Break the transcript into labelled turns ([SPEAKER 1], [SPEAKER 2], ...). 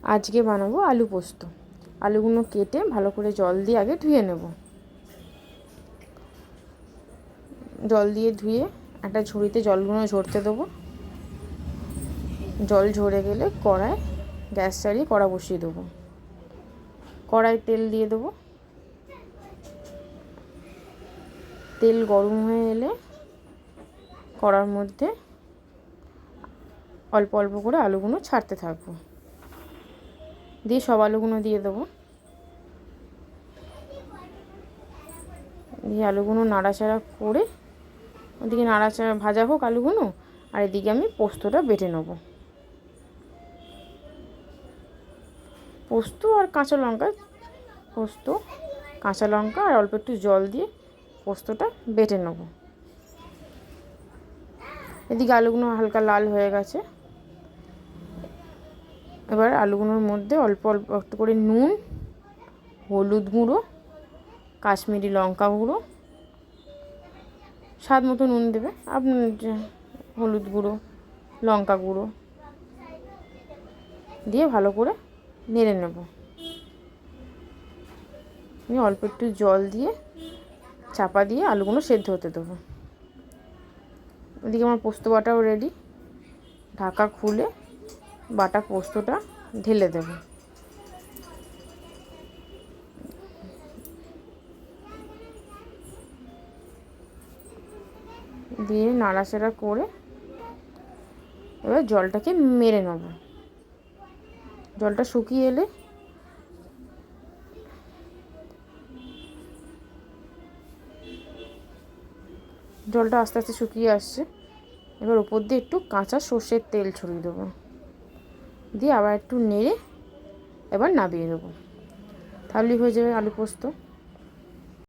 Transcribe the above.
[SPEAKER 1] আজকে বানাবো আলু পোস্ত। আলুগুলো কেটে ভালো করে জল দিয়ে আগে ধুয়ে নেব। জল দিয়ে ধুয়ে একটা ঝুড়িতে জলগুলো ঝরতে দেবো। জল ঝরে গেলে কড়ায় গ্যাস চালিয়ে কড়া বসিয়ে দেবো। কড়ায় তেল দিয়ে দেবো। তেল গরম হয়ে এলে কড়ার মধ্যে অল্প অল্প করে আলুগুলো ছাড়তে থাকবো। দিয়ে সব আলুগুলো দিয়ে দেবো। দিয়ে আলুগুলো নাড়াচাড়া করে ওদিকে নাড়াচাড়া ভাজা হোক আলুগুলো, আর এদিকে আমি পোস্তটা বেটে নেব। পোস্ত আর কাঁচা লঙ্কা, পোস্ত কাঁচা লঙ্কা আর অল্প একটু জল দিয়ে পোস্তটা বেটে নেব। এদিকে আলুগুলো হালকা লাল হয়ে গেছে। এবার আলুগুলোর মধ্যে অল্প অল্প একটু করে নুন, হলুদ গুঁড়ো, কাশ্মীরি লঙ্কা গুঁড়ো, স্বাদ মতো নুন দেবে, আপনার হলুদ গুঁড়ো, লঙ্কা গুঁড়ো দিয়ে ভালো করে নেড়ে নেব। আমি অল্প একটু জল দিয়ে চাপা দিয়ে আলুগুলো সেদ্ধ হতে দেবো। ওদিকে আমার পোস্ত বাটাও রেডি। ঢাকা খুলে বাটা পোস্তটা ঢেলে দেব। দিয়ে নাড়াচাড়া করে এবার জলটাকে মেরে নেব। জলটা শুকিয়ে এলে জলটা আস্তে আস্তে শুকিয়ে আসছে। এবার উপর দিয়ে একটু কাঁচা সর্ষের তেল ছড়িয়ে দেবো। দিয়ে আবার একটু নেড়ে এবার নামিয়ে দেবো। তাহলেই হয়ে যাবে আলু পোস্ত।